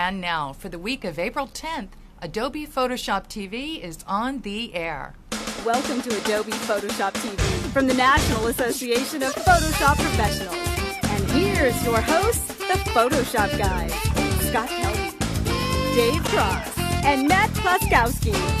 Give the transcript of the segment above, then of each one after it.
And now, for the week of April 10th, Adobe Photoshop TV is on the air. Welcome to Adobe Photoshop TV from the National Association of Photoshop Professionals. And here's your hosts, the Photoshop guys, Scott Kelby, Dave Cross, and Matt Kloskowski.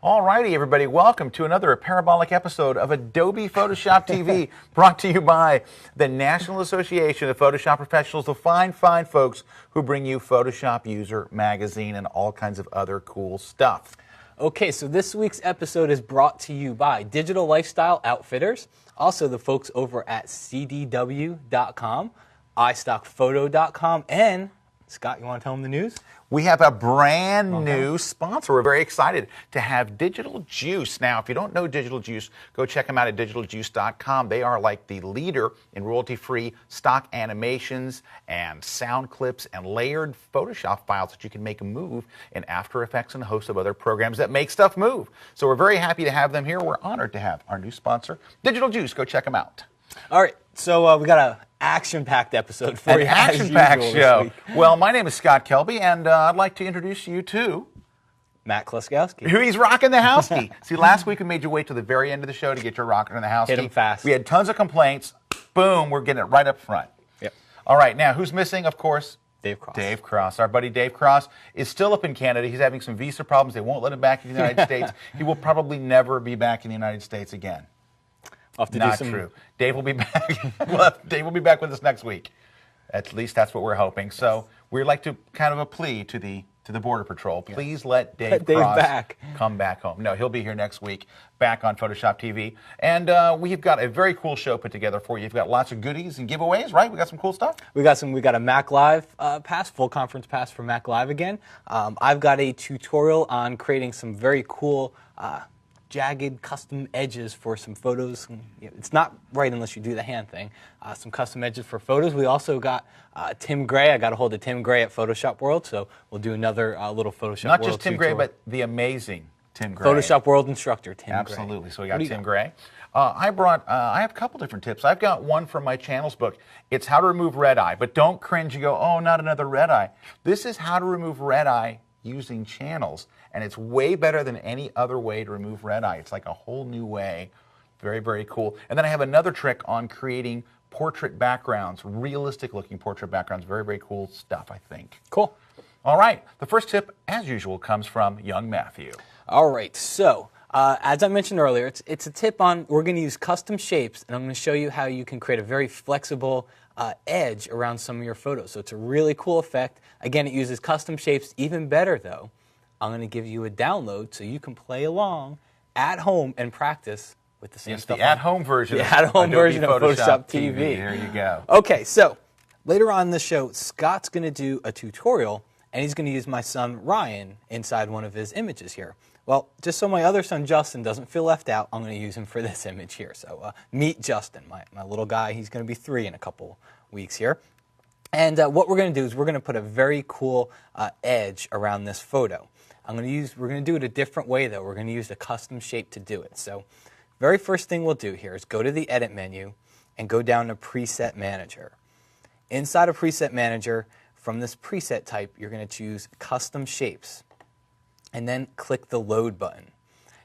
Alrighty, everybody, welcome to another parabolic episode of Adobe Photoshop TV, brought to you by the National Association of Photoshop Professionals, the fine folks who bring you Photoshop User Magazine and all kinds of other cool stuff. Okay, so this week's episode is brought to you by Digital Lifestyle Outfitters, also the folks over at CDW.com, iStockPhoto.com, and Scott, you want to tell them the news? We have a brand new sponsor. We're very excited to have Digital Juice. Now, if you don't know Digital Juice, go check them out at digitaljuice.com. They are like the leader in royalty-free stock animations and sound clips and layered Photoshop files that you can make move in After Effects and a host of other programs that make stuff move. So we're very happy to have them here. We're honored to have our new sponsor, Digital Juice. Go check them out. All right, so we got an action-packed episode for you. An action-packed show. Well, my name is Scott Kelby, and I'd like to introduce you to Matt Kloskowski. Who he's rocking the house key. See, last week we made you wait till the very end of the show to get your rocking in the house key. Hit him fast. We had tons of complaints. Boom, we're getting it right up front. Yep. All right, now who's missing? Of course, Dave Cross. Dave Cross. Our buddy Dave Cross is still up in Canada. He's having some visa problems. They won't let him back in the United States. He will probably never be back in the United States again. Not true. Dave will be back. Dave will be back with us next week. At least that's what we're hoping. So we'd like to kind of a plea to the Border Patrol. Please let Dave Cross come back home. No, he'll be here next week, back on Photoshop TV. And we've got a very cool show put together for you. You've got lots of goodies and giveaways, right? We got some cool stuff. We got a Mac Live pass, full conference pass for Mac Live again. I've got a tutorial on creating some very cool jagged custom edges for some photos. It's not right unless you do the hand thing. Some custom edges for photos. We also got Tim Gray. I got a hold of Tim Gray at Photoshop World, so we'll do another little Photoshop World. Not just Tim Gray, but the amazing Tim Gray. Photoshop World instructor, Tim Gray. Absolutely. So we got Tim Gray. I have a couple different tips. I've got one from my channels book. It's how to remove red eye, but don't cringe and go, oh, not another red eye. This is how to remove red eye using channels, and it's way better than any other way to remove red eye. It's like a whole new way. Very, very cool. And then I have another trick on creating portrait backgrounds, realistic looking portrait backgrounds. Very, very cool stuff, I think. Cool. All right. The first tip, as usual, comes from young Matthew. All right. So as I mentioned earlier, it's a tip on, we're going to use custom shapes, and I'm going to show you how you can create a very flexible edge around some of your photos. So it's a really cool effect. Again, it uses custom shapes. Even better, though, I'm going to give you a download so you can play along at home and practice with the same stuff. The at-home version. The at-home version of Photoshop TV. There you go. Okay, so later on in the show, Scott's going to do a tutorial, and he's going to use my son Ryan inside one of his images here. Well, just so my other son Justin doesn't feel left out, I'm going to use him for this image here. So meet Justin, my little guy. He's going to be 3 in a couple weeks here. And what we're going to do is we're going to put a very cool edge around this photo. We're going to do it a different way, though. We're going to use a custom shape to do it. So very first thing we'll do here is go to the Edit menu and go down to Preset Manager. Inside of Preset Manager, from this preset type, you're going to choose Custom Shapes, and then click the Load button.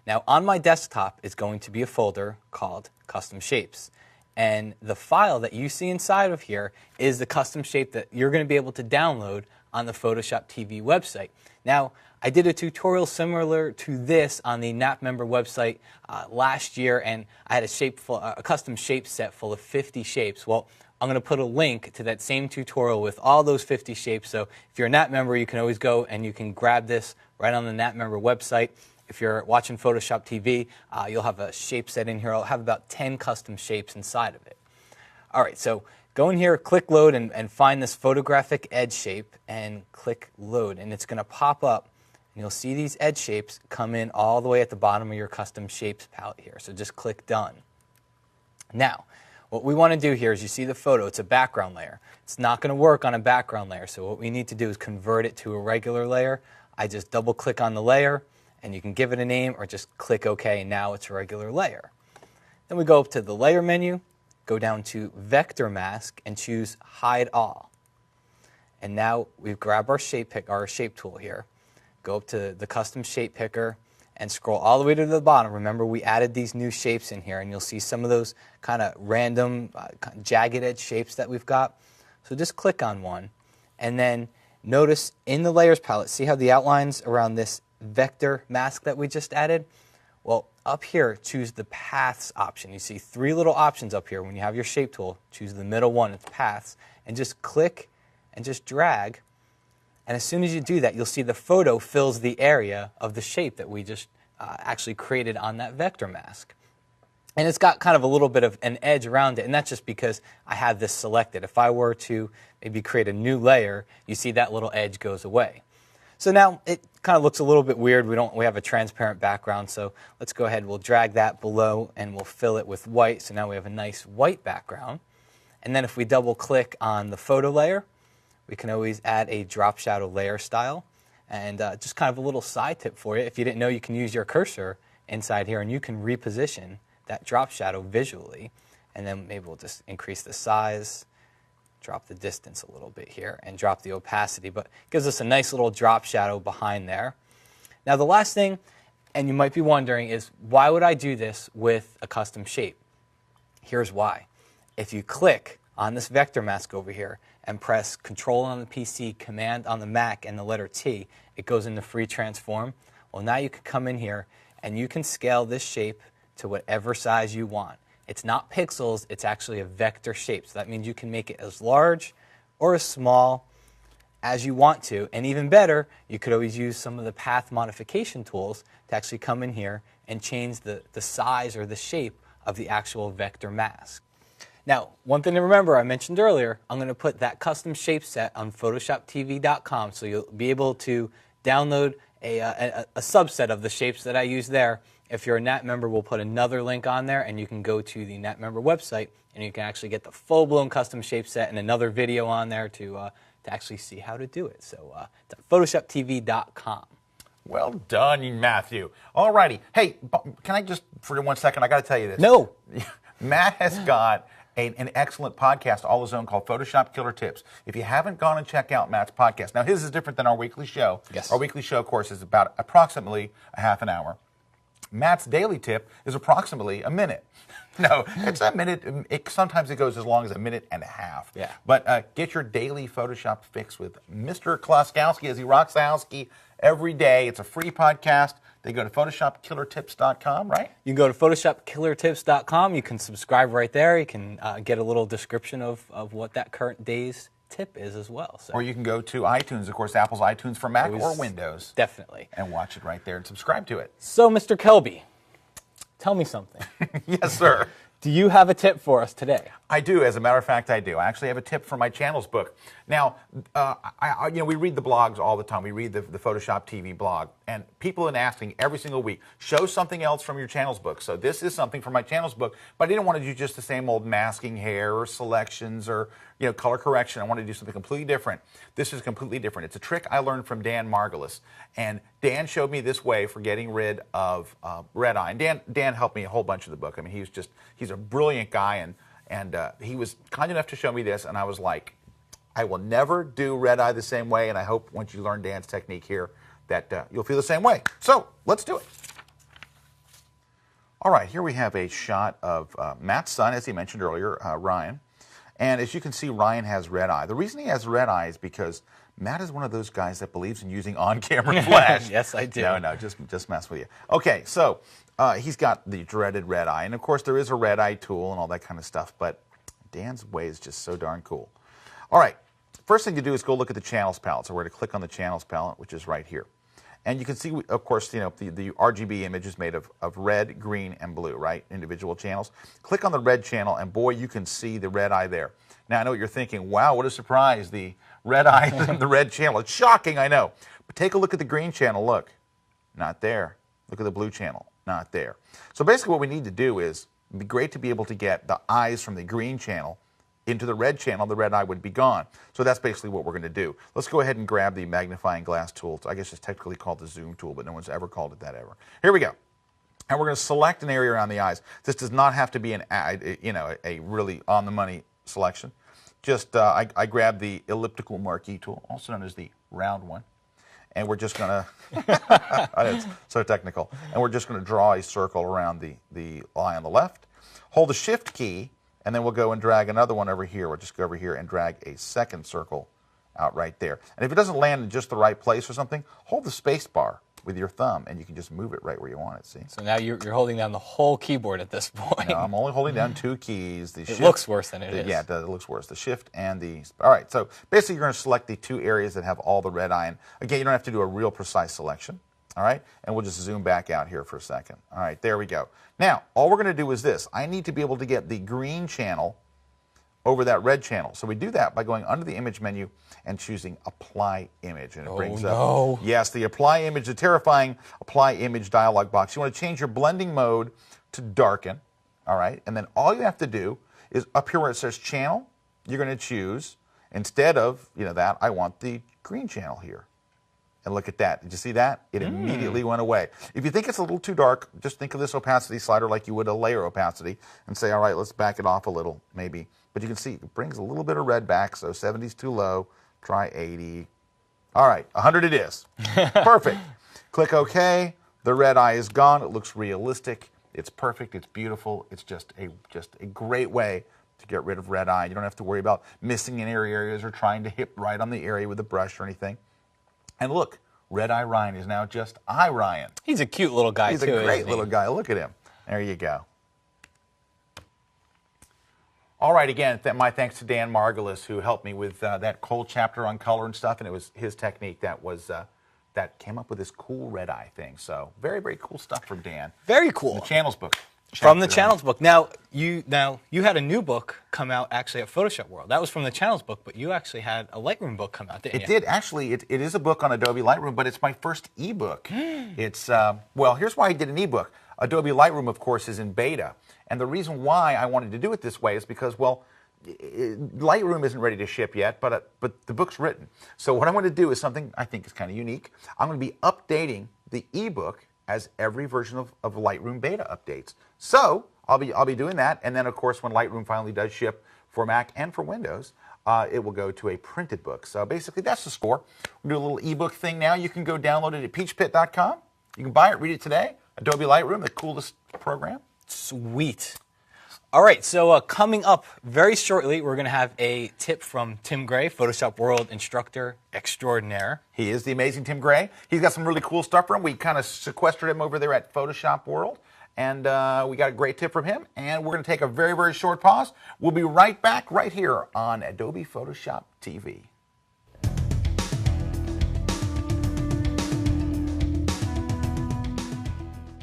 Now, on my desktop is going to be a folder called Custom Shapes. And the file that you see inside of here is the custom shape that you're going to be able to download on the Photoshop TV website. Now, I did a tutorial similar to this on the NAP member website last year, and I had a custom shape set full of 50 shapes. Well, I'm going to put a link to that same tutorial with all those 50 shapes. So if you're a NAP member, you can always go and you can grab this right on the NAP member website. If you're watching Photoshop TV, you'll have a shape set in here. I'll have about 10 custom shapes inside of it. All right, so go in here, click Load, and find this photographic edge shape, and click Load. And it's going to pop up, and you'll see these edge shapes come in all the way at the bottom of your custom shapes palette here. So just click Done. Now, what we want to do here is you see the photo. It's a background layer. It's not going to work on a background layer, so what we need to do is convert it to a regular layer. I just double-click on the layer, and you can give it a name or just click OK, and now it's a regular layer. Then we go up to the Layer menu, go down to Vector Mask, and choose Hide All. And now we've grabbed our shape tool here, go up to the Custom Shape Picker, and scroll all the way to the bottom. Remember, we added these new shapes in here, and you'll see some of those kind of random jagged edge shapes that we've got. So just click on one, and then notice in the Layers palette, see how the outlines around this vector mask that we just added? Well, up here, choose the Paths option. You see 3 little options up here. When you have your shape tool, choose the middle one, it's Paths, and just click and just drag. And as soon as you do that, you'll see the photo fills the area of the shape that we just actually created on that vector mask. And it's got kind of a little bit of an edge around it, and that's just because I have this selected. If I were to maybe create a new layer, you see that little edge goes away. So now it kind of looks a little bit weird. We have a transparent background, so let's go ahead. We'll drag that below, and we'll fill it with white. So now we have a nice white background. And then if we double-click on the photo layer, we can always add a drop shadow layer style. And just kind of a little side tip for you. If you didn't know, you can use your cursor inside here, and you can reposition that drop shadow visually. And then maybe we'll just increase the size, drop the distance a little bit here, and drop the opacity. But it gives us a nice little drop shadow behind there. Now the last thing, and you might be wondering, is why would I do this with a custom shape? Here's why. If you click on this vector mask over here and press Control on the PC, Command on the Mac, and the letter T, it goes into free transform. Well, now you can come in here and you can scale this shape to whatever size you want. It's not pixels, it's actually a vector shape. So that means you can make it as large or as small as you want to. And even better, you could always use some of the path modification tools to actually come in here and change the size or the shape of the actual vector mask. Now, one thing to remember, I mentioned earlier, I'm going to put that custom shape set on PhotoshopTV.com, so you'll be able to download a subset of the shapes that I use there. If you're a NAT member, we'll put another link on there, and you can go to the NAT member website, and you can actually get the full-blown custom shape set and another video on there to actually see how to do it. So it's at PhotoshopTV.com. Well done, Matthew. All righty. Hey, can I just, for 1 second, I got to tell you this. No. Matt has got an excellent podcast all his own called Photoshop Killer Tips. If you haven't gone and checked out Matt's podcast, now his is different than our weekly show. Yes. Our weekly show, of course, is about approximately a half an hour. Matt's daily tip is approximately a minute. No, it's a minute. Sometimes it goes as long as a minute and a half. Yeah. But get your daily Photoshop fix with Mr. Kloskowski as he rocks the housekeeping every day. It's a free podcast. They go to PhotoshopKillerTips.com, right? You can go to PhotoshopKillerTips.com. You can subscribe right there. You can get a little description of what that current day's tip is as well. So. Or you can go to iTunes, of course, Apple's iTunes for Mac or Windows. Definitely. And watch it right there and subscribe to it. So, Mr. Kelby, tell me something. Yes, sir. Do you have a tip for us today? I do. As a matter of fact, I do. I actually have a tip for my channels book. Now, we read the blogs all the time. We read the Photoshop TV blog, and people have been asking every single week, show something else from your channels book. So this is something from my channels book, but I didn't want to do just the same old masking hair or selections or color correction. I wanted to do something completely different. This is completely different. It's a trick I learned from Dan Margulis, and Dan showed me this way for getting rid of red eye. And Dan helped me a whole bunch of the book. I mean, he's a brilliant guy, and he was kind enough to show me this, and I was like, I will never do red eye the same way, and I hope once you learn Dan's technique here that you'll feel the same way. So let's do it. All right, here we have a shot of Matt's son, as he mentioned earlier, Ryan. And as you can see, Ryan has red eye. The reason he has red eye is because Matt is one of those guys that believes in using on-camera flash. Yes, I do. No, just mess with you. Okay, so he's got the dreaded red eye. And, of course, there is a red eye tool and all that kind of stuff. But Dan's way is just so darn cool. All right, first thing to do is go look at the Channels palette. So we're going to click on the Channels palette, which is right here. And you can see, of course, the RGB image is made of red, green, and blue, right? Individual channels. Click on the red channel, and boy, you can see the red eye there. Now, I know what you're thinking. Wow, what a surprise, the red eye in the red channel. It's shocking, I know. But take a look at the green channel. Look, not there. Look at the blue channel, not there. So basically what we need to do is, it'd be great to be able to get the eyes from the green channel into the red channel. The red eye would be gone. So that's basically what we're going to do. Let's go ahead and grab the magnifying glass tool. I guess it's technically called the zoom tool, but no one's ever called it that ever. Here we go. And we're going to select an area around the eyes. This does not have to be a really on-the-money selection. Just I grabbed the elliptical marquee tool, also known as the round one, and we're just going to, it's so technical, and we're just going to draw a circle around the eye on the left. Hold the Shift key, and then we'll go and drag another one over here. We'll just go over here and drag a second circle out right there. And if it doesn't land in just the right place or something, hold the space bar with your thumb, and you can just move it right where you want it, see? So now you're holding down the whole keyboard at this point. No, I'm only holding down two keys. The It looks worse than it is. Yeah, it looks worse. The Shift and the... All right, so basically you're going to select the two areas that have all the red eye. And again, you don't have to do a real precise selection, all right? And we'll just zoom back out here for a second. All right, there we go. Now, all we're going to do is this. I need to be able to get the green channel over that red channel. So we do that by going under the image menu and choosing Apply Image. And it brings up, yes, the Apply Image, the terrifying Apply Image dialog box. You want to change your blending mode to darken, all right? And then all you have to do is up here where it says channel, you're going to choose, instead of, that, I want the green channel here. And look at that. Did you see that? It immediately went away. If you think it's a little too dark, just think of this opacity slider like you would a layer opacity and say, all right, let's back it off a little, maybe. But you can see it brings a little bit of red back, so 70's too low. Try 80. All right, 100 it is. Perfect. Click OK. The red eye is gone. It looks realistic. It's perfect. It's beautiful. It's just a great way to get rid of red eye. You don't have to worry about missing in areas or trying to hit right on the area with a brush or anything. And look, Red Eye Ryan is now just Eye Ryan. He's a cute little guy, He's too. He's a great little guy. Look at him. There you go. All right, again, my thanks to Dan Margulis, who helped me with that cold chapter on color and stuff, and it was his technique that came up with this cool red eye thing. So very, very cool stuff from Dan. Very cool. The Channels book. From the Channels book. Now you had a new book come out actually at Photoshop World. That was from the Channels book, but you actually had a Lightroom book come out, didn't you? It did. Actually, it is a book on Adobe Lightroom, but it's my first ebook. It's, well, here's why I did an ebook. Adobe Lightroom, of course, is in beta. And the reason why I wanted to do it this way is because, well, Lightroom isn't ready to ship yet, but the book's written. So what I'm going to do is something I think is kind of unique. I'm going to be updating the ebook as every version of Lightroom beta updates. So I'll be doing that, and then of course when Lightroom finally does ship for Mac and for Windows, it will go to a printed book. So basically that's the score. We'll do a little ebook thing now. You can go download it at peachpit.com. You can buy it, read it today. Adobe Lightroom, the coolest program. Sweet. All right, so coming up very shortly, we're going to have a tip from Tim Gray, Photoshop World instructor extraordinaire. He is the amazing Tim Gray. He's got some really cool stuff for him. We kind of sequestered him over there at Photoshop World, and we got a great tip from him. And we're going to take a very, very short pause. We'll be right back right here on Adobe Photoshop TV.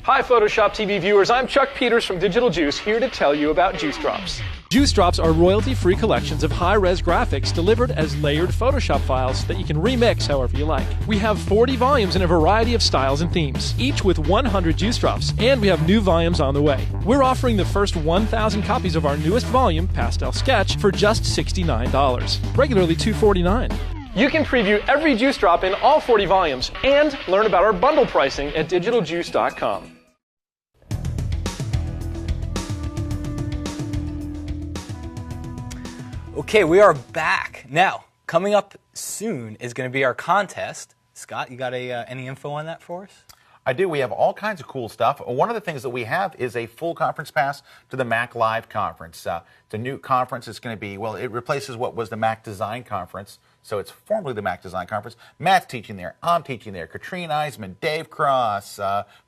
Hi Photoshop TV viewers, I'm Chuck Peters from Digital Juice, here to tell you about Juice Drops. Juice Drops are royalty-free collections of high-res graphics delivered as layered Photoshop files that you can remix however you like. We have 40 volumes in a variety of styles and themes, each with 100 Juice Drops, and we have new volumes on the way. We're offering the first 1,000 copies of our newest volume, Pastel Sketch, for just $69, regularly $249. You can preview every Juice Drop in all 40 volumes and learn about our bundle pricing at digitaljuice.com. Okay, we are back. Now, coming up soon is going to be our contest. Scott, you got any info on that for us? I do. We have all kinds of cool stuff. One of the things that we have is a full conference pass to the Mac Live conference. It's a new conference. It's going to be, well, it replaces what was the Mac Design Conference. So it's formerly the Mac Design Conference. Matt's teaching there. I'm teaching there. Katrine Eisman, Dave Cross,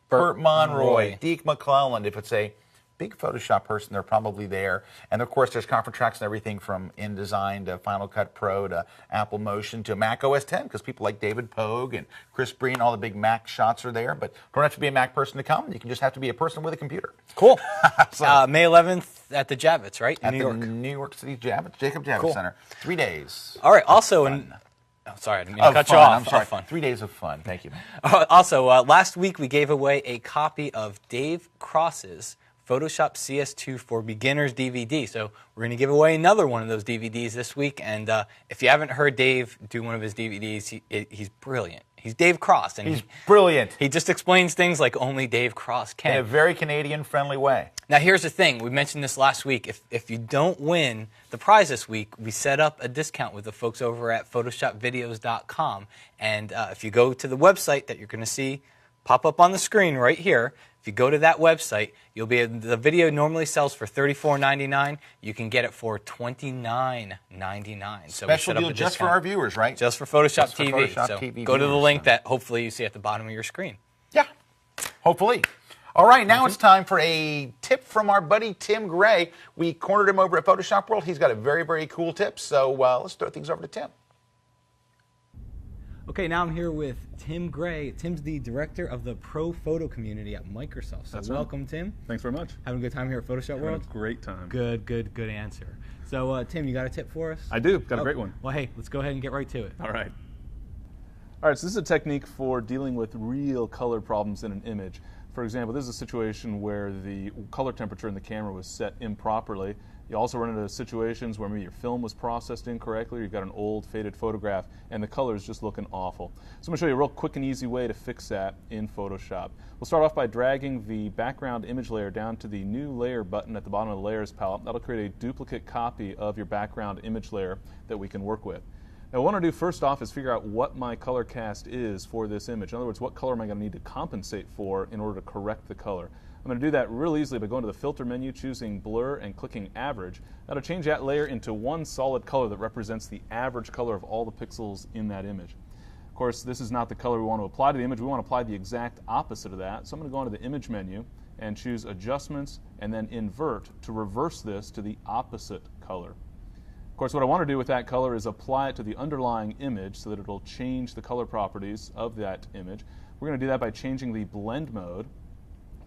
Burt Monroy, Deke McClelland. If it's a big Photoshop person, they're probably there. And of course, there's conference tracks and everything from InDesign to Final Cut Pro to Apple Motion to Mac OS X, because people like David Pogue and Chris Breen, all the big Mac shots are there. But don't have to be a Mac person to come. You can just have to be a person with a computer. Cool. So, May 11th at the Javits, right? In New York. New York City Javits, Jacob Javits Center. 3 days. All right. Also, oh, sorry, I didn't mean to cut you off. I'm sorry. Fun. 3 days of fun. Thank you. Also, last week we gave away a copy of Dave Cross's Photoshop CS2 for Beginners DVD. So we're going to give away another one of those DVDs this week. And if you haven't heard Dave do one of his DVDs, he's brilliant. He's Dave Cross. And he's brilliant. He just explains things like only Dave Cross can. In a very Canadian-friendly way. Now, here's the thing. We mentioned this last week. If you don't win the prize this week, we set up a discount with the folks over at photoshopvideos.com. And if you go to the website that you're going to see pop up on the screen right here, if you go to that website, you'll be able, the video normally sells for $34.99. You can get it for $29.99. So special deal just for our viewers, right? Just for Photoshop TV. Photoshop so TV go to the viewers, link that hopefully you see at the bottom of your screen. Yeah, hopefully. All right, now it's time for a tip from our buddy Tim Gray. We cornered him over at Photoshop World. He's got a very, very cool tip. So let's throw things over to Tim. Okay, now I'm here with Tim Gray. Tim's the director of the Pro Photo community at Microsoft. So welcome, Tim. Thanks very much. Having a good time here at Photoshop World? Having a great time. Good answer. So, Tim, you got a tip for us? I do. Got a great one. Well, hey, let's go ahead and get right to it. All right. All right, so this is a technique for dealing with real color problems in an image. For example, this is a situation where the color temperature in the camera was set improperly. You also run into situations where maybe your film was processed incorrectly, or you've got an old faded photograph, and the color is just looking awful. So I'm going to show you a real quick and easy way to fix that in Photoshop. We'll start off by dragging the background image layer down to the New Layer button at the bottom of the Layers palette. That'll create a duplicate copy of your background image layer that we can work with. Now, what I want to do first off is figure out what my color cast is for this image. In other words, what color am I going to need to compensate for in order to correct the color? I'm going to do that real easily by going to the Filter menu, choosing Blur, and clicking Average. That'll change that layer into one solid color that represents the average color of all the pixels in that image. Of course, this is not the color we want to apply to the image. We want to apply the exact opposite of that. So I'm going to go into the Image menu and choose Adjustments, and then Invert to reverse this to the opposite color. Of course, what I want to do with that color is apply it to the underlying image so that it'll change the color properties of that image. We're going to do that by changing the Blend mode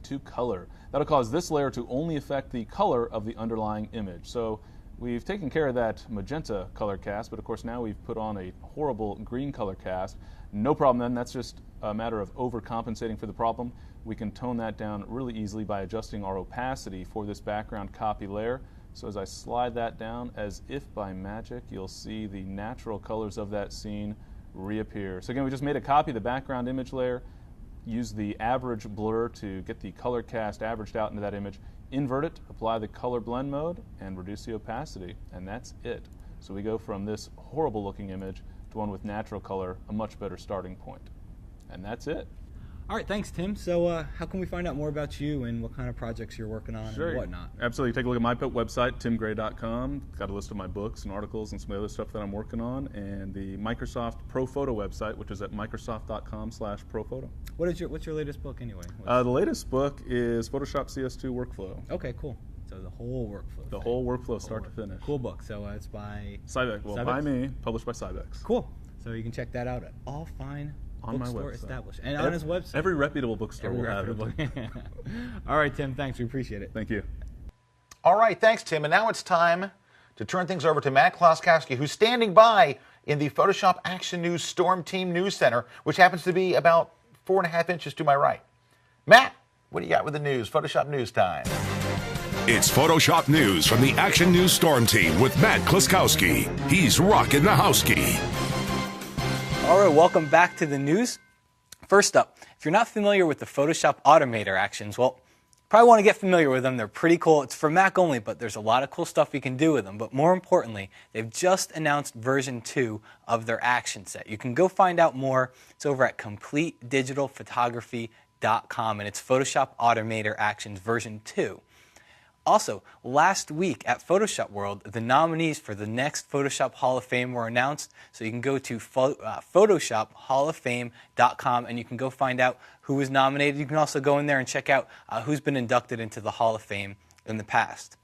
to Color. That'll cause this layer to only affect the color of the underlying image. So we've taken care of that magenta color cast, but of course now we've put on a horrible green color cast. No problem then, that's just a matter of overcompensating for the problem. We can tone that down really easily by adjusting our opacity for this background copy layer. So as I slide that down, as if by magic, you'll see the natural colors of that scene reappear. So again, we just made a copy of the background image layer, use the average blur to get the color cast averaged out into that image, invert it, apply the color blend mode, and reduce the opacity, and that's it. So we go from this horrible looking image to one with natural color, a much better starting point. And that's it. All right, thanks, Tim. So how can we find out more about you and what kind of projects you're working on and whatnot? Absolutely. Take a look at my website, timgray.com. Got a list of my books and articles and some other stuff that I'm working on, and the Microsoft Pro Photo website, which is at microsoft.com/prophoto. What's your latest book anyway? The latest book is Photoshop CS2 Workflow. Okay, cool. So the whole workflow. The whole workflow, start to finish. Cool book. So it's by Cybex. Well, by me, published by Cybex. Cool. So you can check that out at All Fine on my website. Established. And on his website. Every reputable bookstore will have it. All right, Tim, thanks. We appreciate it. Thank you. All right, thanks, Tim. And now it's time to turn things over to Matt Kloskowski, who's standing by in the Photoshop Action News Storm Team News Center, which happens to be about 4.5 inches to my right. Matt, what do you got with the news? Photoshop News time. It's Photoshop News from the Action News Storm Team with Matt Kloskowski. He's rocking the house key. All right, welcome back to the news. First up, if you're not familiar with the Photoshop Automator actions, well, probably want to get familiar with them. They're pretty cool. It's for Mac only, but there's a lot of cool stuff you can do with them. But more importantly, they've just announced version 2 of their action set. You can go find out more. It's over at CompleteDigitalPhotography.com, and it's Photoshop Automator Actions version 2. Also, last week at Photoshop World, the nominees for the next Photoshop Hall of Fame were announced. So you can go to PhotoshopHallOfFame.com and you can go find out who was nominated. You can also go in there and check out who's been inducted into the Hall of Fame in the past.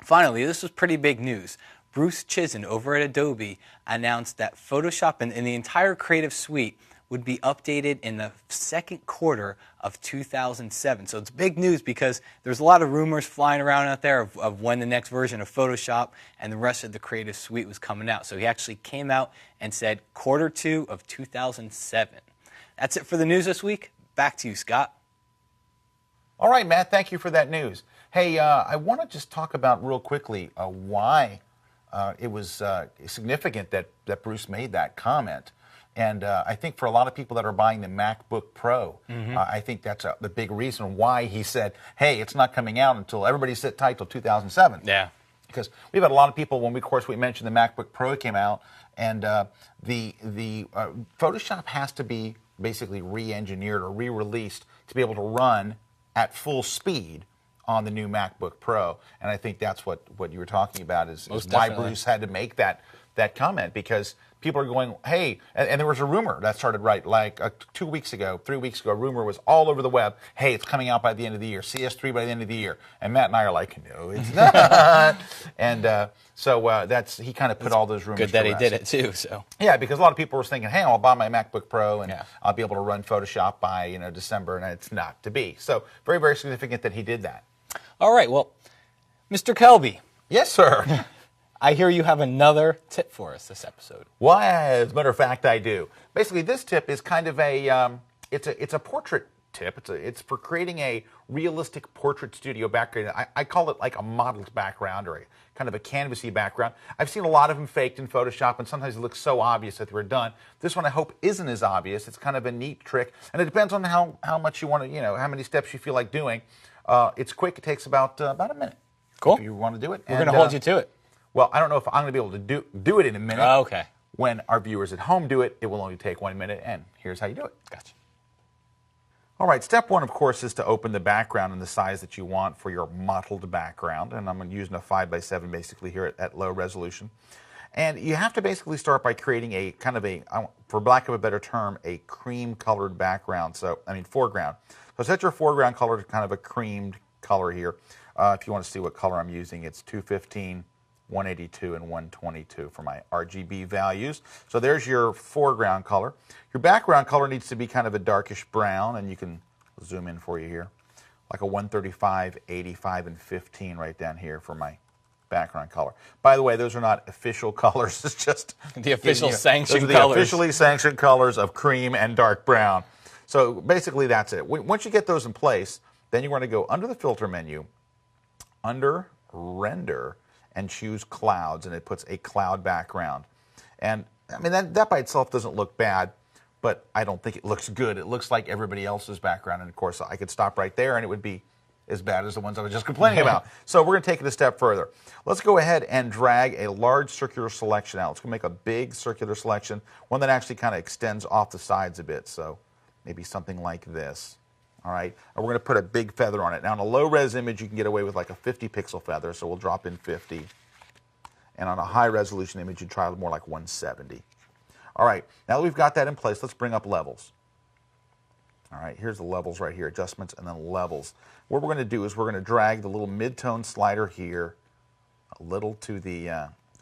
Finally, this was pretty big news. Bruce Chizen over at Adobe announced that Photoshop and the entire Creative Suite would be updated in the second quarter of 2007. So it's big news because there's a lot of rumors flying around out there of when the next version of Photoshop and the rest of the Creative Suite was coming out. So he actually came out and said quarter 2 of 2007. That's it for the news this week. Back to you, Scott. All right, Matt, thank you for that news. Hey, I want to just talk about real quickly why it was significant that Bruce made that comment. And I think for a lot of people that are buying the MacBook Pro, I think that's the big reason why he said, hey, it's not coming out until everybody sit tight till 2007. Yeah. Because we've had a lot of people, when we mentioned the MacBook Pro came out, and the Photoshop has to be basically re-engineered or re-released to be able to run at full speed on the new MacBook Pro. And I think that's what you were talking about is why Bruce had to make that comment, because people are going, hey, and there was a rumor that started 2 weeks ago, 3 weeks ago, a rumor was all over the web, hey, it's coming out by the end of the year, CS3 by the end of the year. And Matt and I are like, no, it's not. And so he kind of put all those rumors good that to he rest. did it too. So yeah, because a lot of people were thinking, hey, I'll buy my MacBook Pro and I'll be able to run Photoshop by December, and it's not to be. So very, very significant that he did that. All right, well, Mr. Kelby. Yes, sir. I hear you have another tip for us this episode. Why, as a matter of fact, I do. Basically, this tip is kind of it's a portrait tip. It's for creating a realistic portrait studio background. I call it like a modeled background or kind of a canvasy background. I've seen a lot of them faked in Photoshop, and sometimes it looks so obvious that they were done. This one I hope isn't as obvious. It's kind of a neat trick, and it depends on how much you want to, how many steps you feel like doing. It's quick. It takes about a minute. Cool. If you want to do it. We're going to hold you to it. Well, I don't know if I'm going to be able to do it in a minute. Oh, okay. When our viewers at home do it, it will only take 1 minute, and here's how you do it. Gotcha. All right, step one, of course, is to open the background in the size that you want for your modeled background, and I'm using a 5x7 basically here at low resolution. And you have to basically start by creating a kind of for lack of a better term, a cream-colored background. Foreground. So set your foreground color to kind of a creamed color here. If you want to see what color I'm using, it's 215, 182, and 122 for my RGB values. So there's your foreground color. Your background color needs to be kind of a darkish brown, and you can zoom in for you here, like a 135, 85, and 15 right down here for my background color. By the way, those are not official colors. It's just the official sanctioned those are the colors. Officially sanctioned colors of cream and dark brown. So basically that's it. Once you get those in place, then you want to go under the filter menu, under render, and choose clouds, and it puts a cloud background. And I mean that by itself doesn't look bad, but I don't think it looks good. It looks like everybody else's background, and of course I could stop right there and it would be as bad as the ones I was just complaining about. So we're going to take it a step further. Let's go ahead and drag a large circular selection out. Let's go make a big circular selection, one that actually kind of extends off the sides a bit. So maybe something like this. All right, and we're going to put a big feather on it. Now, in a low-res image, you can get away with like a 50-pixel feather, so we'll drop in 50. And on a high-resolution image, you try more like 170. All right, now that we've got that in place, let's bring up levels. All right, here's the levels right here, adjustments and then levels. What we're going to do is we're going to drag the little mid-tone slider here a little to the,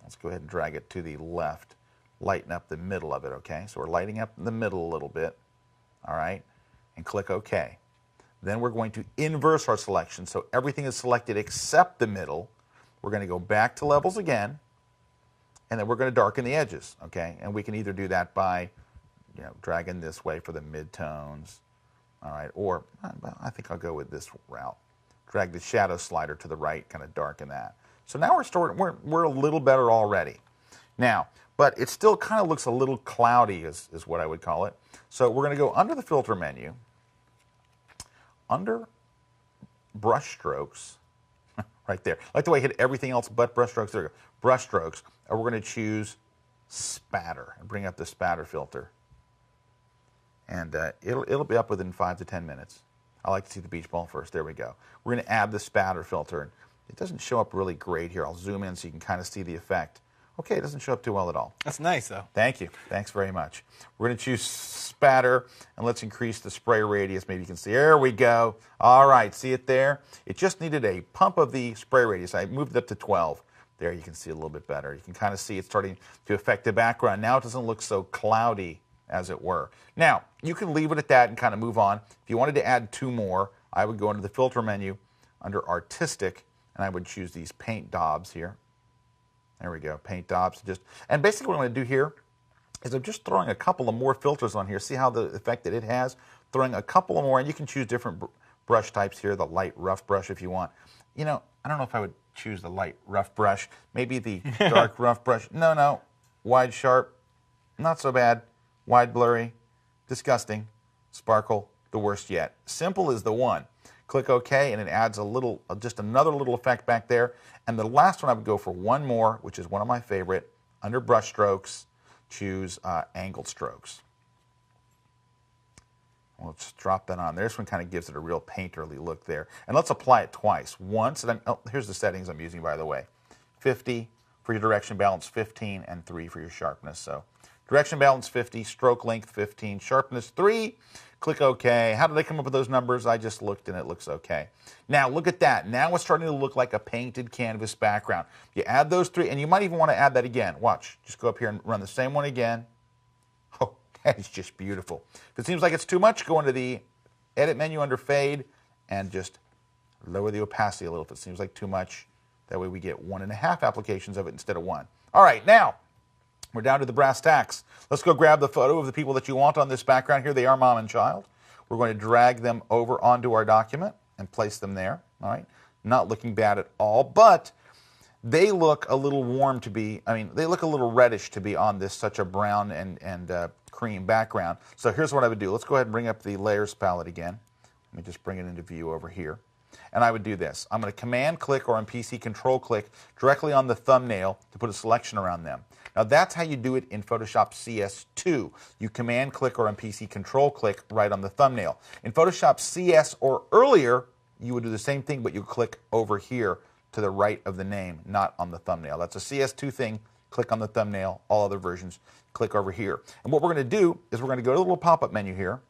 let's go ahead and drag it to the left, lighten up the middle of it, okay? So we're lighting up the middle a little bit, all right, and click OK. Then we're going to inverse our selection, so everything is selected except the middle. We're going to go back to levels again, and then we're going to darken the edges, okay? And we can either do that by, dragging this way for the mid-tones, all right, or I think I'll go with this route. Drag the shadow slider to the right, kind of darken that. So now we're a little better already. Now, but it still kind of looks a little cloudy is what I would call it. So we're going to go under the filter menu, under brush strokes, right there. I like the way I hit everything else but brush strokes. There we go. Brush strokes. And we're going to choose spatter and bring up the spatter filter. And it'll be up within 5 to 10 minutes. I like to see the beach ball first. There we go. We're going to add the spatter filter. It doesn't show up really great here. I'll zoom in so you can kind of see the effect. Okay, it doesn't show up too well at all. That's nice, though. Thank you. Thanks very much. We're going to choose spatter, and let's increase the spray radius. Maybe you can see. There we go. All right, see it there? It just needed a pump of the spray radius. I moved it up to 12. There, you can see a little bit better. You can kind of see it starting to affect the background. Now it doesn't look so cloudy, as it were. Now, you can leave it at that and kind of move on. If you wanted to add 2 more, I would go into the filter menu under Artistic, and I would choose these paint daubs here. There we go, paint daubs. And basically what I'm going to do here is I'm just throwing a couple of more filters on here. See how the effect that it has? Throwing a couple of more, and you can choose different brush types here, the light rough brush if you want. I don't know if I would choose the light rough brush. Maybe the dark rough brush. No, wide sharp, not so bad. wide, blurry, disgusting, sparkle, the worst yet. Simple is the one. Click OK, and it adds a little, just another little effect back there. And the last one, I would go for one more, which is one of my favorite. Under brush strokes, choose angled strokes. We'll just drop that on there. This one kind of gives it a real painterly look there. And let's apply it twice. Once, and here's the settings I'm using, by the way. 50 for your direction balance, 15, and 3 for your sharpness. So direction balance 50, stroke length 15, sharpness 3. Click OK. How did I come up with those numbers? I just looked and it looks okay. Now look at that. Now it's starting to look like a painted canvas background. You add those 3, and you might even want to add that again. Watch. Just go up here and run the same one again. Oh, that is just beautiful. If it seems like it's too much, go into the Edit menu under Fade and just lower the opacity a little if it seems like too much. That way we get 1.5 applications of it instead of 1. All right, now we're down to the brass tacks. Let's go grab the photo of the people that you want on this background. Here they are, mom and child. We're going to drag them over onto our document and place them there. All right, not looking bad at all, but they look a little warm to be, they look a little reddish to be on this such a brown and cream background. So here's what I would do. Let's go ahead and bring up the layers palette again. Let me just bring it into view over here. And I would do this. I'm going to command click or on PC control click directly on the thumbnail to put a selection around them. Now that's how you do it in Photoshop CS2. You command click or on PC control click right on the thumbnail. In Photoshop CS or earlier, you would do the same thing, but you click over here to the right of the name, not on the thumbnail. That's a CS2 thing. Click on the thumbnail. All other versions, click over here. And what we're going to do is we're going to go to the little pop-up menu here,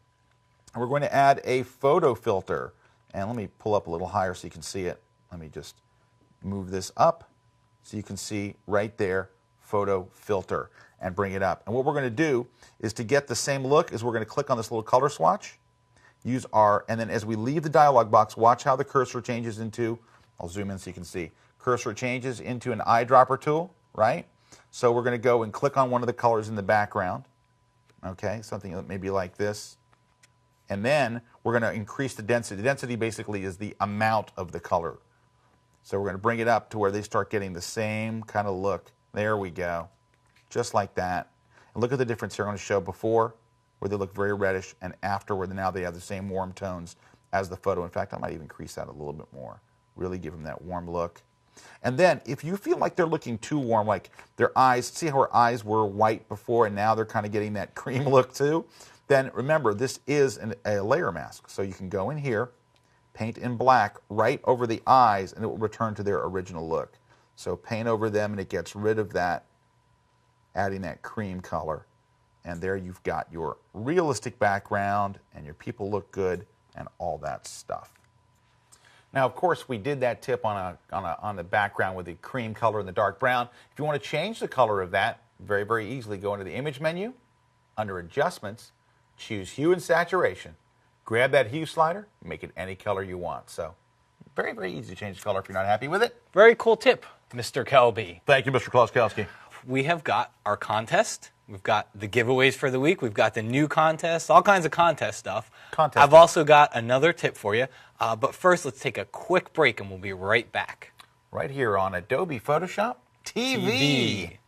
and we're going to add a photo filter. And let me pull up a little higher so you can see it. Let me just move this up so you can see right there, photo filter, and bring it up. And what we're going to do is to get the same look is we're going to click on this little color swatch, use R, and then as we leave the dialog box, watch how the cursor changes into, I'll zoom in so you can see, cursor changes into an eyedropper tool, right? So we're going to go and click on one of the colors in the background, okay, something that maybe like this. And then we're going to increase the density. The density basically is the amount of the color. So we're going to bring it up to where they start getting the same kind of look. There we go. Just like that. And look at the difference here I'm going to show before, where they look very reddish, and after, where now they have the same warm tones as the photo. In fact, I might even increase that a little bit more. Really give them that warm look. And then if you feel like they're looking too warm, like their eyes, see how her eyes were white before and now they're kind of getting that cream look too? Then remember, this is a layer mask. So you can go in here, paint in black right over the eyes, and it will return to their original look. So paint over them, and it gets rid of that, adding that cream color. And there you've got your realistic background, and your people look good, and all that stuff. Now, of course, we did that tip on the background with the cream color and the dark brown. If you want to change the color of that, very, very easily go into the Image menu, under Adjustments, choose Hue and Saturation. Grab that hue slider, make it any color you want. So, very, very easy to change the color if you're not happy with it. Very cool tip, Mr. Kelby. Thank you, Mr. Kloskowski. We have got our contest. We've got the giveaways for the week. We've got the new contest, all kinds of contest stuff. I've also got another tip for you. But first, let's take a quick break, and we'll be right back. Right here on Adobe Photoshop TV.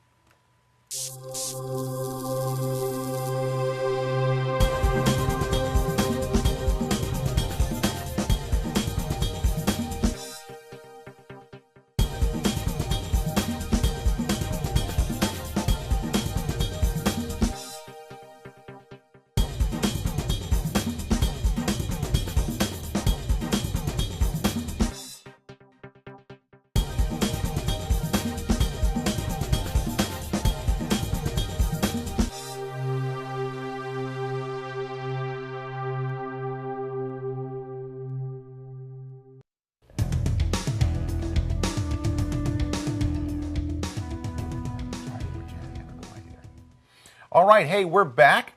All right, hey, we're back.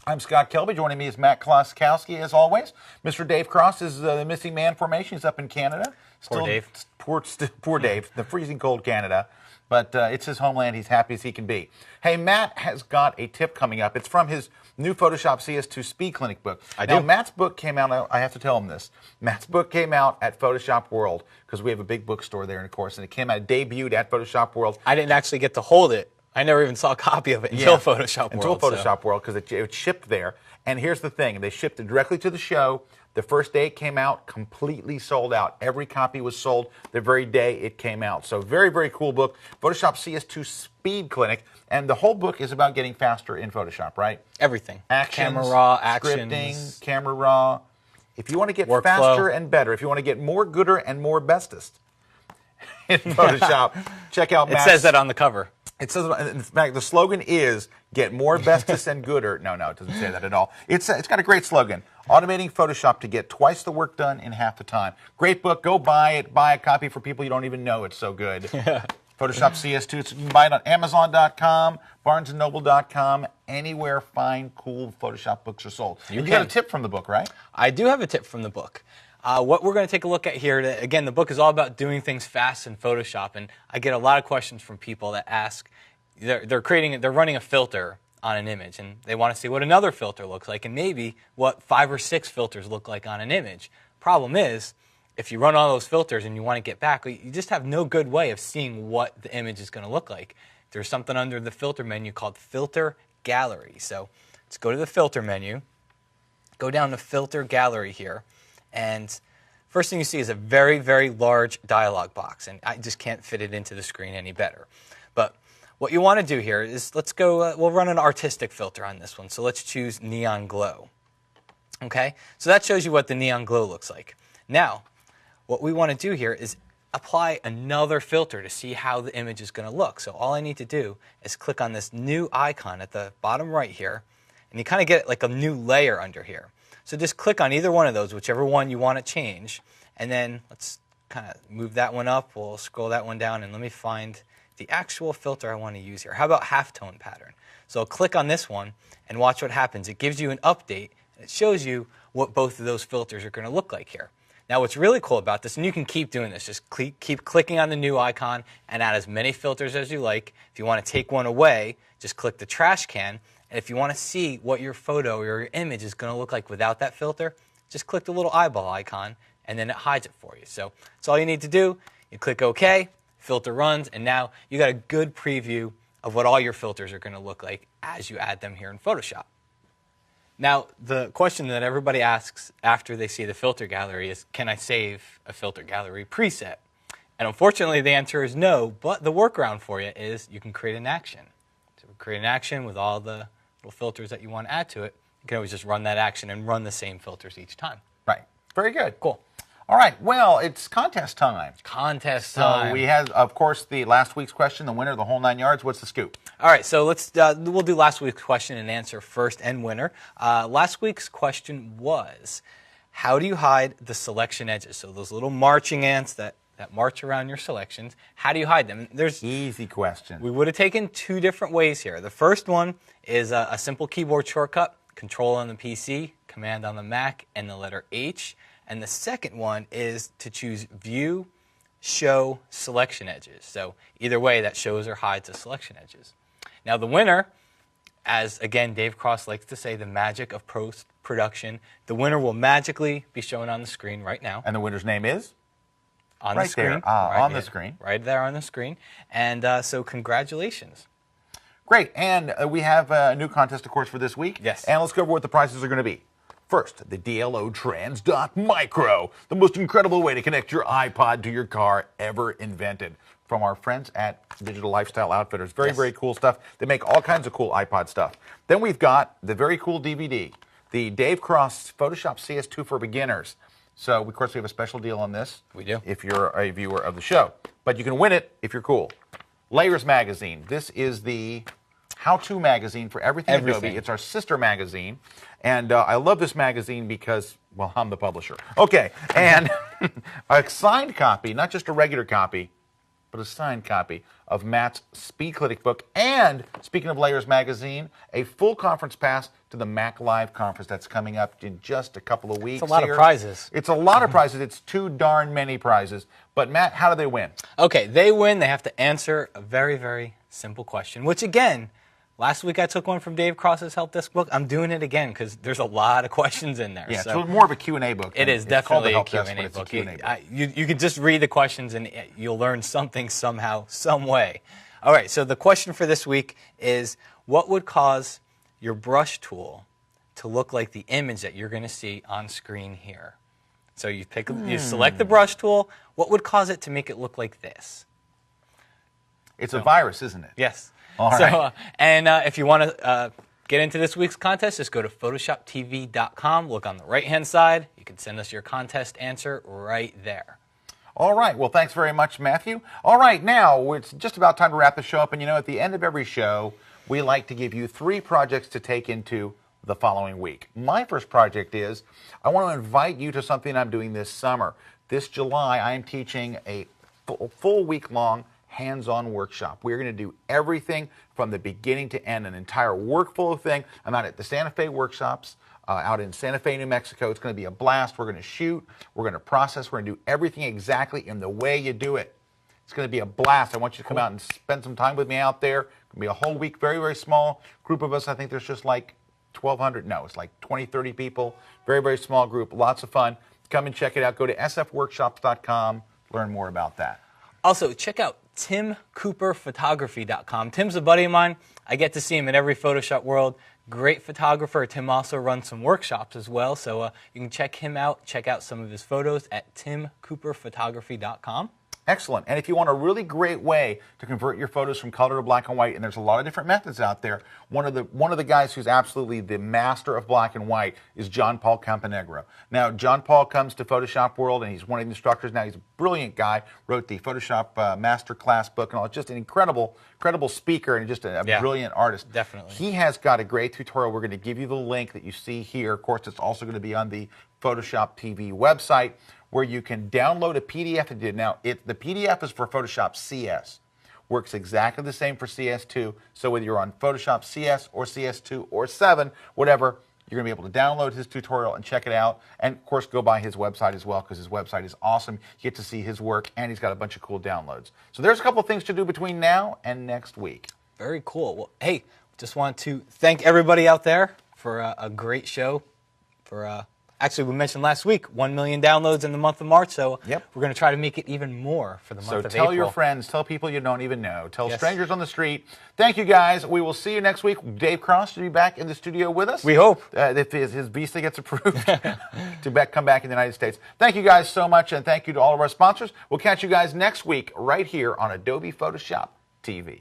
I'm Scott Kelby. Joining me is Matt Kloskowski, as always. Mr. Dave Cross is the missing man formation. He's up in Canada. Poor Dave. Poor Dave, the freezing cold Canada. But it's his homeland. He's happy as he can be. Hey, Matt has got a tip coming up. It's from his new Photoshop CS2 Speed Clinic book. Now, Matt's book came out, I have to tell him this. Matt's book came out at Photoshop World, because we have a big bookstore there, and of course, and it came out, debuted at Photoshop World. I didn't actually get to hold it I never even saw a copy of it until Photoshop World. Until Photoshop World, because it shipped there. And here's the thing. They shipped it directly to the show. The first day it came out, completely sold out. Every copy was sold the very day it came out. So very, very cool book. Photoshop CS2 Speed Clinic. And the whole book is about getting faster in Photoshop, right? Everything. Actions, Camera raw, actions. Scripting, camera raw. If you want to get workflow. faster and better, if you want to get more gooder and more bestest in Photoshop, check out Matt's. It says that on the cover. It says, in fact, the slogan is "Get more bestest and gooder." No, it doesn't say that at all. It's got a great slogan: automating Photoshop to get twice the work done in half the time. Great book. Go buy it. Buy a copy for people you don't even know. It's so good. Photoshop CS2. You can buy it on Amazon.com, BarnesandNoble.com, anywhere fine, cool Photoshop books are sold. You got a tip from the book, right? I do have a tip from the book. What we're going to take a look at here, again, the book is all about doing things fast in Photoshop, and I get a lot of questions from people that ask, they're running a filter on an image, and they want to see what another filter looks like, and maybe what 5 or 6 filters look like on an image. Problem is, if you run all those filters and you want to get back, you just have no good way of seeing what the image is going to look like. There's something under the filter menu called Filter Gallery. So let's go to the filter menu, go down to Filter Gallery here, and first thing you see is a very, very large dialog box, and I just can't fit it into the screen any better. But what you want to do here is, let's go, we'll run an artistic filter on this one. So let's choose Neon Glow. Okay, so that shows you what the Neon Glow looks like. Now, what we want to do here is apply another filter to see how the image is going to look. So all I need to do is click on this new icon at the bottom right here, and you kind of get like a new layer under here. So just click on either one of those, whichever one you want to change, and then let's kind of move that one up. We'll scroll that one down, and let me find the actual filter I want to use here. How about halftone pattern? So I'll click on this one and watch what happens. It gives you an update, and it shows you what both of those filters are going to look like here. Now what's really cool about this, and you can keep doing this, just keep clicking on the new icon and add as many filters as you like. If you want to take one away, just click the trash can. And if you want to see what your photo or your image is going to look like without that filter, just click the little eyeball icon, and then it hides it for you. So that's all you need to do. You click OK, filter runs, and now you got a good preview of what all your filters are going to look like as you add them here in Photoshop. Now, the question that everybody asks after they see the filter gallery is, can I save a filter gallery preset? And unfortunately, the answer is no, but the workaround for you is you can create an action. So create an action with all the little filters that you want to add to it. You can always just run that action and run the same filters each time. Right. Very good. Cool. All right. Well, it's contest time. Contest time. So we had, of course, the last week's question, the winner, the whole 9 yards. What's the scoop? All right. So we'll do last week's question and answer first and winner. Last week's question was, how do you hide the selection edges? So those little marching ants that march around your selections, how do you hide them? There's easy question. We would have taken 2 different ways here. The first one is a simple keyboard shortcut, Control on the PC, Command on the Mac, and the letter H. And the second one is to choose View, Show, Selection Edges. So either way, that shows or hides the selection edges. Now the winner, as again Dave Cross likes to say, the magic of post-production, the winner will magically be shown on the screen right now. And the winner's name is? On the screen. On the screen. Right there on the screen. And so congratulations. Great. And we have a new contest, of course, for this week. Yes. And let's go over what the prizes are going to be. First, the DLO Trans Dock Micro, the most incredible way to connect your iPod to your car ever invented. From our friends at Digital Lifestyle Outfitters. Very, very cool stuff. They make all kinds of cool iPod stuff. Then we've got the very cool DVD, the Dave Cross Photoshop CS2 for Beginners. So, of course, we have a special deal on this. We do. If you're a viewer of the show. But you can win it if you're cool. Layers Magazine. This is the how-to magazine for everything Adobe. It's our sister magazine. And I love this magazine because, well, I'm the publisher. Okay. And a signed copy, not just a regular copy, but a signed copy of Matt's Speed Clinic book. And, speaking of Layers Magazine, a full conference pass to the Mac Live conference that's coming up in just a couple of weeks. It's a lot of prizes. It's a lot of prizes. It's too darn many prizes. But, Matt, how do they win? Okay, they win. They have to answer a very, very simple question, which, again, last week I took one from Dave Cross's Help Desk book. I'm doing it again because there's a lot of questions in there. Yeah, so it's more of a Q&A book. It is definitely a Q&A book. You can just read the questions and you'll learn something somehow, some way. All right, so the question for this week is, what would cause your brush tool to look like the image that you're going to see on screen here? So you select the brush tool. What would cause it to make it look like this? It's a virus, isn't it? Yes. All right. If you want to get into this week's contest, just go to photoshoptv.com. Look on the right-hand side. You can send us your contest answer right there. All right. Well, thanks very much, Matthew. All right. Now, it's just about time to wrap the show up. And, at the end of every show, we like to give you 3 projects to take into the following week. My first project is I want to invite you to something I'm doing this summer. This July, I am teaching a full week-long hands-on workshop. We're going to do everything from the beginning to end, an entire workflow thing. I'm out at the Santa Fe workshops out in Santa Fe, New Mexico. It's going to be a blast. We're going to shoot. We're going to process. We're going to do everything exactly in the way you do it. It's going to be a blast. I want you to come out and spend some time with me out there. It's going to be a whole week, very, very small group of us. I think there's just like 1,200. No, it's like 20, 30 people. Very, very small group. Lots of fun. Come and check it out. Go to sfworkshops.com. Learn more about that. Also, check out timcooperphotography.com. Tim's a buddy of mine. I get to see him in every Photoshop world. Great photographer. Tim also runs some workshops as well, so you can check him out. Check out some of his photos at timcooperphotography.com. Excellent. And if you want a really great way to convert your photos from color to black and white, and there's a lot of different methods out there, one of the guys who's absolutely the master of black and white is John Paul Campanegro. Now, John Paul comes to Photoshop World, and he's one of the instructors now. He's a brilliant guy, wrote the Photoshop Master Class book and all. Just an incredible speaker and just a brilliant artist. Definitely. He has got a great tutorial. We're going to give you the link that you see here. Of course, it's also going to be on the Photoshop TV website, where you can download a PDF. Now, the PDF is for Photoshop CS. Works exactly the same for CS2. So whether you're on Photoshop CS or CS2 or 7, whatever, you're going to be able to download his tutorial and check it out. And, of course, go by his website as well, because his website is awesome. You get to see his work, and he's got a bunch of cool downloads. So there's a couple of things to do between now and next week. Very cool. Well, hey, just want to thank everybody out there for a great show. Actually, we mentioned last week, 1 million downloads in the month of March, so we're going to try to make it even more for the month of April. So tell your friends, tell people you don't even know, tell strangers on the street. Thank you, guys. We will see you next week. Dave Cross will be back in the studio with us. We hope. If his visa gets approved to come back in the United States. Thank you guys so much, and thank you to all of our sponsors. We'll catch you guys next week right here on Adobe Photoshop TV.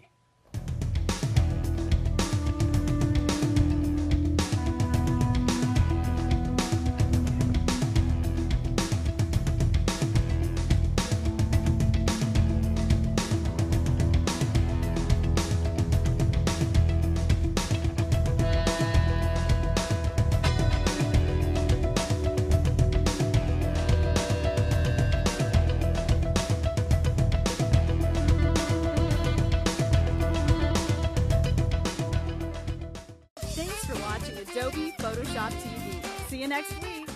Thanks for watching Adobe Photoshop TV. See you next week.